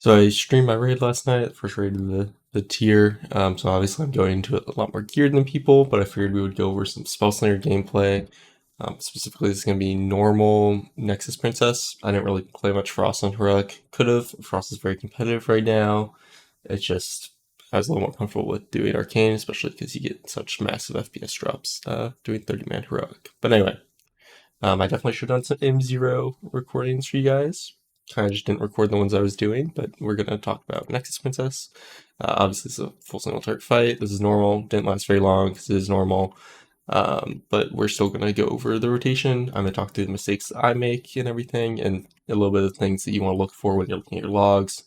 So I streamed my raid last night, first raid of the tier. So obviously I'm going into it a lot more geared than people, but I figured we would go over some Spellslinger gameplay. Specifically, it's going to be normal Nexus Princess. I didn't really play much Frost on Heroic. Could have. Frost is very competitive right now. It's just I was a little more comfortable with doing Arcane, especially because you get such massive FPS drops doing 30-man Heroic. But anyway, I definitely should have done some M0 recordings for you guys. Kind of just didn't record the ones I was doing, but we're going to talk about Nexus Princess. Obviously, it's a full single target fight. This is normal. Didn't last very long because it is normal. But we're still going to go over the rotation. I'm going to talk through the mistakes that I make and everything, and a little bit of things that you want to look for when you're looking at your logs.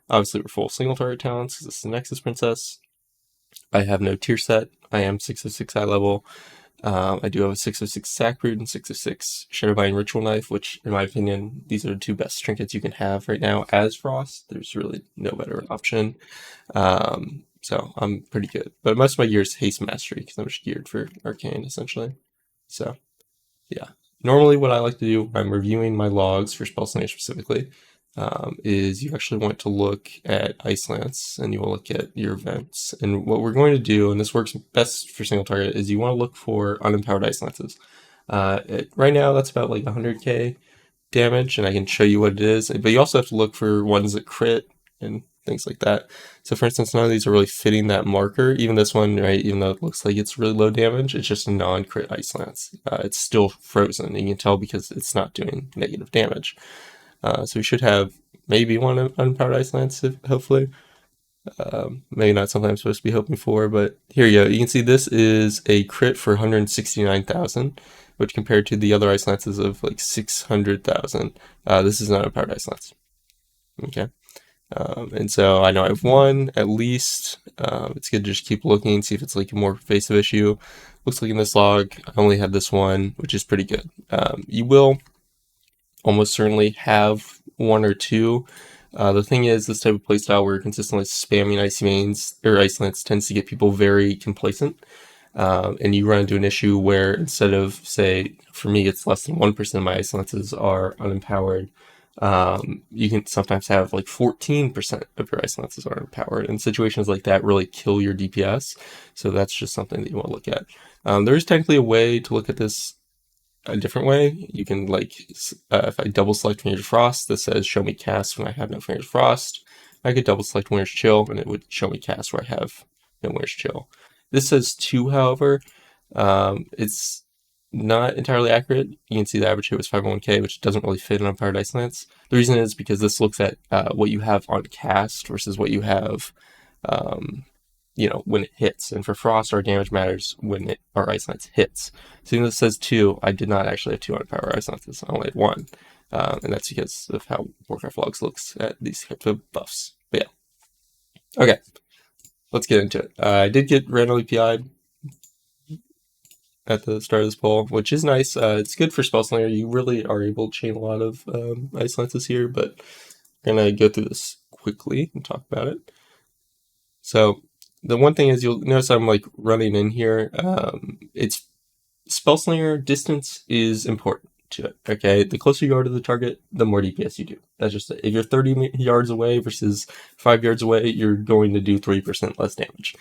Obviously, we're full single target talents because this is the Nexus Princess. I have no tier set. I am 606 high level. I do have a 606 Sackroot and 606 Shadowbind Ritual Knife, which, in my opinion, these are the two best trinkets you can have right now as Frost. There's really no better option. So I'm pretty good. But most of my gear is Haste Mastery because I'm just geared for Arcane, essentially. So, yeah. Normally, what I like to do, I'm reviewing my logs for Spellslinger specifically, is you actually want to look at Ice Lance and you will look at your events. And what we're going to do, and this works best for single target, is you want to look for unempowered Ice Lances. Right now, that's about like 100k damage, and I can show you what it is. But you also have to look for ones that crit and things like that. So for instance, none of these are really fitting that marker. Even this one, right, even though it looks like it's really low damage, it's just a non-crit Ice Lance. It's still frozen, and you can tell because it's not doing negative damage. So we should have maybe one unpowered Ice Lance, hopefully. Maybe not something I'm supposed to be hoping for, but here you go. You can see this is a crit for 169,000, which compared to the other Ice Lances of like 600,000, this is not a powered Ice Lance. Okay. And so I know I have one at least. It's good to just keep looking, see if it's like a more pervasive issue. Looks like in this log, I only had this one, which is pretty good. You will almost certainly have one or two. The thing is, this type of playstyle where you're consistently spamming Icy Veins or Ice Lance tends to get people very complacent. And you run into an issue where instead of, say, for me, it's less than 1% of my Ice Lances are unempowered. You can sometimes have like 14% of your Ice Lances are empowered, and situations like that really kill your DPS. So that's just something that you want to look at. There is technically a way to look at this a different way. You can if I double select Fingers of Frost, this says show me cast when I have no Fingers of Frost. I could double select Winter's Chill and it would show me cast where I have no Winter's Chill. This says 2, however. It's not entirely accurate. You can see the average hit was 501k, which doesn't really fit on Unpowered Ice Lance. The reason is because this looks at what you have on cast versus what you have when it hits. And for Frost, our damage matters when our Ice Lance hits. So even though it says 2, I did not actually have 2 on power Ice Lances. I only had 1. And that's because of how Warcraft Logs looks at these types of buffs. But yeah. Okay. Let's get into it. I did get randomly PI'd at the start of this poll, which is nice. It's good for Spellslinger. You really are able to chain a lot of Ice Lances here, but I'm going to go through this quickly and talk about it. So the one thing is you'll notice I'm like running in here. It's Spellslinger distance is important to it. Okay, the closer you are to the target, the more DPS you do. That's just it. If you're 30 yards away versus 5 yards away, you're going to do 3% less damage.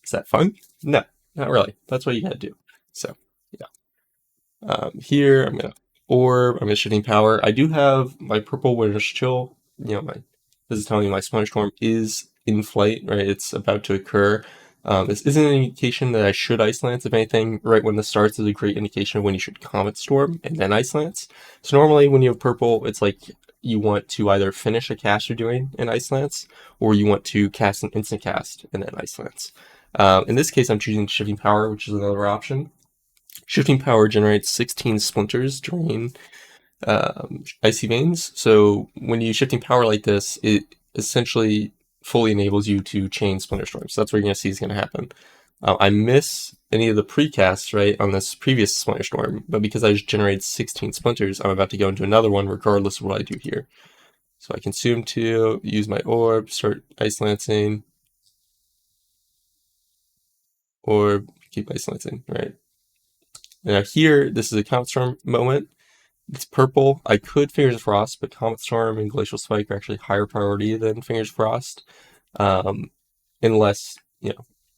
Is that fun? No, not really. That's what you gotta do. So yeah. Here I'm gonna orb. I'm gonna shifting power. I do have my purple Winter's Chill. This is telling me my Splinter Storm is in flight, right? It's about to occur. This isn't an indication that I should Ice Lance. If anything, right when this starts is a great indication of when you should Comet Storm and then Ice Lance. So normally when you have purple, it's like you want to either finish a cast you're doing in Ice Lance, or you want to cast an instant cast and then Ice Lance. In this case, I'm choosing Shifting Power, which is another option. Shifting Power generates 16 splinters during Icy Veins. So when you Shifting Power like this, it essentially fully enables you to chain Splinter Storms. So that's what you're going to see is going to happen. I miss any of the precasts, right, on this previous Splinter Storm, but because I just generated 16 Splinters, I'm about to go into another one regardless of what I do here. So I consume 2, use my orb, start Ice Lancing, orb, keep Ice Lancing, right? Now here, this is a Comet Storm moment. it's purple. I could Fingers of Frost, but Comet Storm and Glacial Spike are actually higher priority than Fingers of Frost. Um, unless,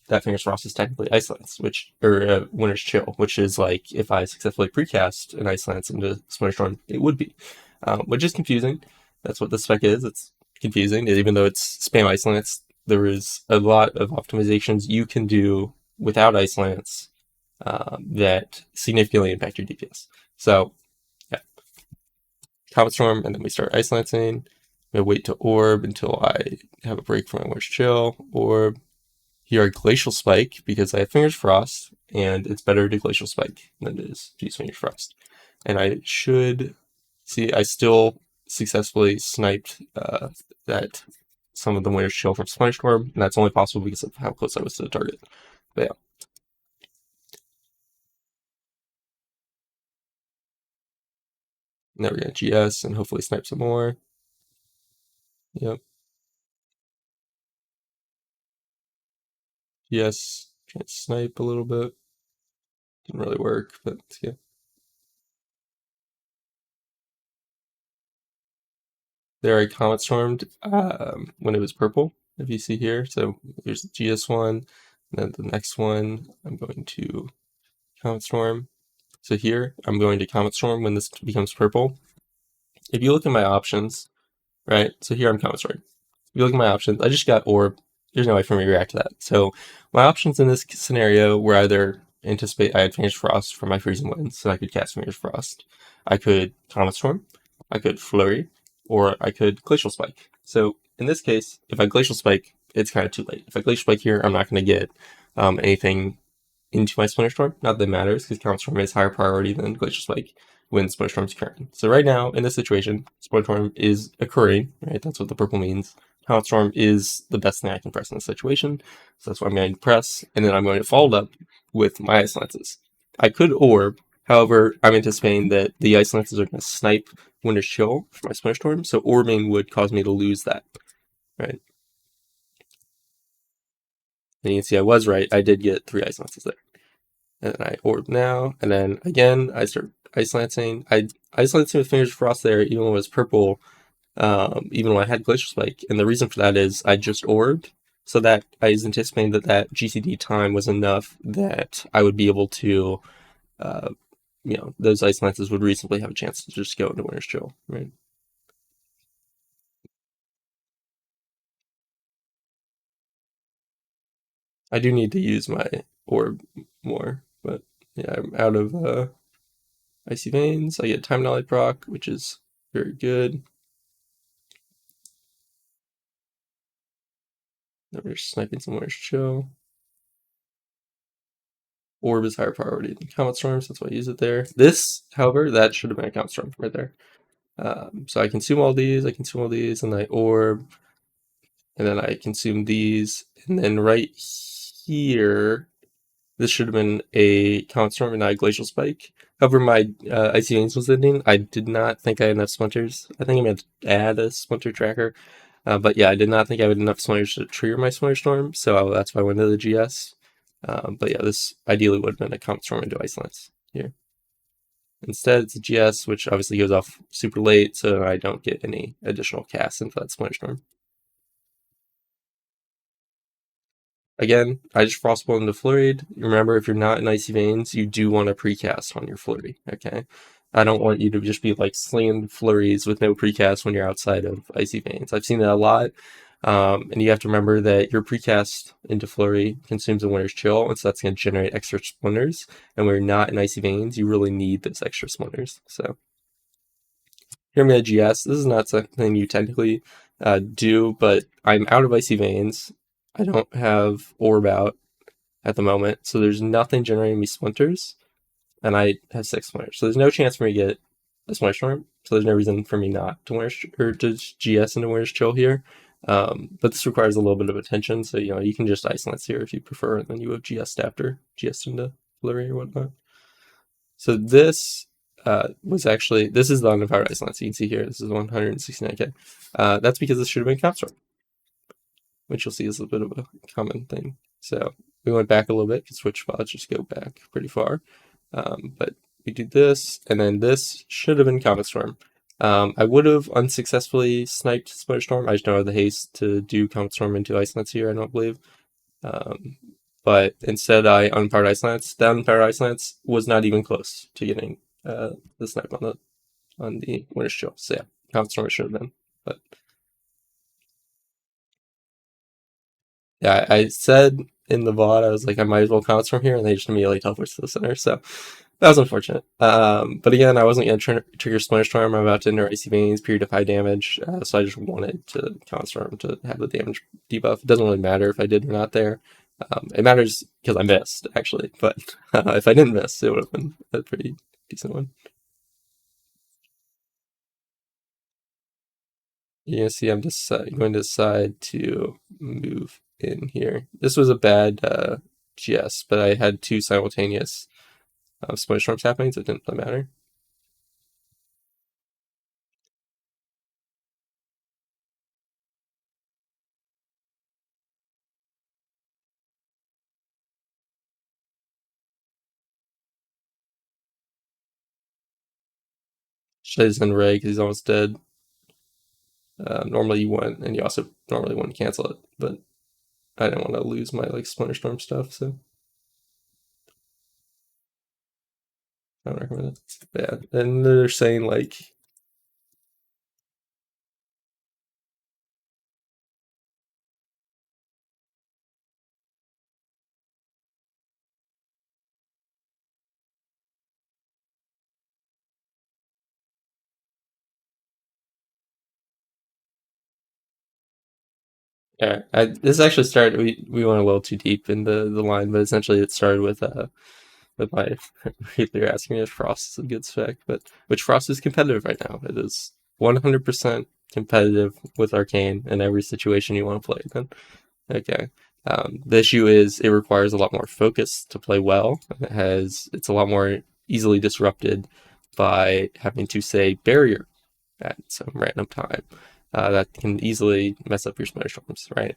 that Fingers of Frost is technically Ice Lance, or Winter's Chill, which is like if I successfully precast an Ice Lance into Splinter Storm, it would be. Which is confusing. That's what the spec is. It's confusing. Even though it's spam Ice Lance, there is a lot of optimizations you can do without Ice Lance that significantly impact your DPS. So, yeah, Comet Storm, and then we start Ice Lancing. We wait to Orb until I have a break from my Winter's Chill. Orb. Here I Glacial Spike because I have Fingers Frost, and it's better to Glacial Spike than it is to use Fingers Frost. And I should see, I still successfully sniped that some of the Winter's Chill from Splinter Storm, and that's only possible because of how close I was to the target. But yeah. Now we're going to GS and hopefully snipe some more. Yep. GS, trying to snipe a little bit. Didn't really work, but yeah. There I Comet Stormed when it was purple, if you see here. So here's the GS one, and then the next one I'm going to Comet Storm. So here I'm going to Comet Storm when this becomes purple. If you look at my options, right? So here I'm Comet Storm. If you look at my options, I just got Orb. There's no way for me to react to that. So my options in this scenario were either anticipate I had Fingers Frost for my freezing winds, so I could cast Fingers Frost. I could Comet Storm, I could Flurry, or I could Glacial Spike. So in this case, if I Glacial Spike, it's kind of too late. If I Glacial Spike here, I'm not going to get anything into my Splinter Storm. Not that it matters, because Comet Storm is higher priority than Glacial Spike when Splinter Storm's occurring. So right now, in this situation, Splinter Storm is occurring, right? That's what the purple means. Comet Storm is the best thing I can press in this situation. So that's what I'm going to press, and then I'm going to follow it up with my Ice Lances. I could Orb, however, I'm anticipating that the Ice Lances are going to snipe Winter's Chill for my Splinter Storm, so Orbing would cause me to lose that, right? And you can see I was right. I did get 3 Ice Lances there. And then I Orb now, and then again, I start Ice Lancing. I Ice Lancing with Fingers of Frost there, even when it was purple, even when I had Glacial Spike. And the reason for that is I just Orbed, so that I was anticipating that that GCD time was enough that I would be able to, those Ice Lances would reasonably have a chance to just go into Winter's Chill, right? I do need to use my Orb more, but yeah, I'm out of Icy Veins. I get Time Knowledge proc, which is very good. Now we're sniping some Winter's Chill. Orb is higher priority than Comet Storm, so that's why I use it there. This, however, that should have been a Comet Storm right there. So I consume all these, and I Orb, and then I consume these, and then right here, this should have been a Comet Storm and not a Glacial Spike. However, my Icy Veins was ending. I did not think I had enough Splinters. I think I'm going to add a Splinter tracker. But yeah, I did not think I had enough Splinters to trigger my Splinter Storm, so that's why I went to the GS. But yeah, this ideally would have been a Comet Storm into Ice Lance here. Instead, it's a GS, which obviously goes off super late, so I don't get any additional casts into that Splinter Storm. Again, I just Frostbolt into Flurried. Remember, if you're not in Icy Veins, you do want to precast on your Flurry, okay? I don't want you to just be like slinging flurries with no precast when you're outside of Icy Veins. I've seen that a lot. And you have to remember that your precast into Flurry consumes a Winter's Chill, and so that's going to generate extra splinters. And when you're not in Icy Veins, you really need those extra splinters. So here I'm going to GS. This is not something you technically do, but I'm out of Icy Veins. I don't have Orb out at the moment, so there's nothing generating me splinters, and I have 6 splinters. So there's no chance for me to get a Splinter Storm, so there's no reason for me not to to GS into Winter's Chill here. But this requires a little bit of attention, so you can just Ice Lance here if you prefer, and then you have GS after, GS into Flurry or whatnot. So this was actually, this is the unpowered Ice Lance. You can see here, this is 169k. That's because this should have been Cap Storm, which you'll see is a bit of a common thing. So we went back a little bit, because switch spots just go back pretty far. But we do this, and then this should have been Comet Storm. I would have unsuccessfully sniped Splinter Storm. I just don't have the haste to do Comet Storm into Ice Lance here, I don't believe. But instead I unpowered Ice Lance. That unpowered Ice Lance was not even close to getting the snipe on the Winter's Chill. So yeah, Comet Storm should have been. But yeah, I said in the VOD, I was like, I might as well Comet Storm here, and they just immediately teleports to the center. So that was unfortunate. But again, I wasn't going to trigger Splinter Storm. I'm about to enter Icy Veins, period of high damage. So I just wanted to Comet Storm to have the damage debuff. It doesn't really matter if I did or not there. It matters because I missed, actually. But if I didn't miss, it would have been a pretty decent one. You're going to see I'm just going to decide to move in here. This was a bad GS, but I had two simultaneous Splinter Storms happening, so it didn't really matter. Shay's in Ray because he's almost dead. Normally you wouldn't, and you also normally wouldn't cancel it, but I didn't want to lose my like Splinter Storm stuff, so I don't recommend it. It's bad. And they're saying like yeah, this actually started. We went a little too deep in the line, but essentially it started with my you're asking me if Frost is a good spec, but which Frost is competitive right now. It is 100% competitive with Arcane in every situation you want to play. Then okay. The issue is it requires a lot more focus to play well. It's a lot more easily disrupted by having to say barrier at some random time. That can easily mess up your Splinter Storms, right?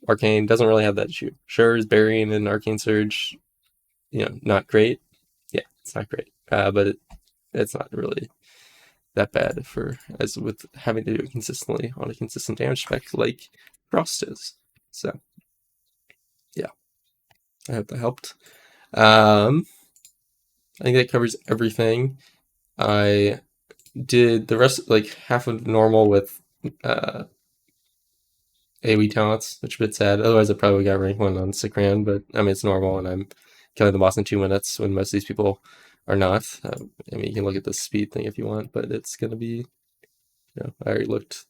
Arcane doesn't really have that issue. Sure, is burying in Arcane Surge, not great. Yeah, it's not great, but it's not really that bad as with having to do it consistently on a consistent damage spec like Frost is. So yeah, I hope that helped. I think that covers everything. I did the rest, like half of normal with AoE talents, which is a bit sad. Otherwise, I probably got rank 1 on Sakran, but I mean, it's normal, and I'm killing the boss in 2 minutes when most of these people are not. I mean, you can look at the speed thing if you want, but it's going to be, I already looked,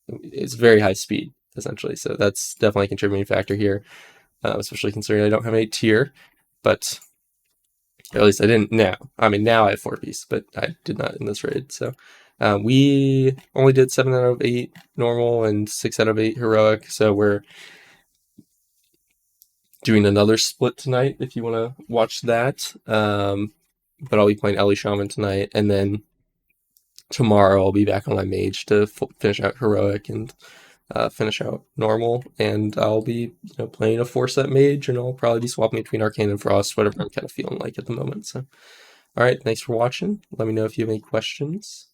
it's very high speed, essentially. So that's definitely a contributing factor here, especially considering I don't have any tier, but or at least I didn't now. I mean, now I have 4-piece, but I did not in this raid. So we only did 7 out of 8 normal and 6 out of 8 heroic. So we're doing another split tonight if you want to watch that. But I'll be playing Ellie Shaman tonight. And then tomorrow I'll be back on my Mage to finish out heroic and finish out normal. And I'll be playing a 4-set Mage, and I'll probably be swapping between Arcane and Frost, whatever I'm kind of feeling like at the moment. So, all right, thanks for watching. Let me know if you have any questions.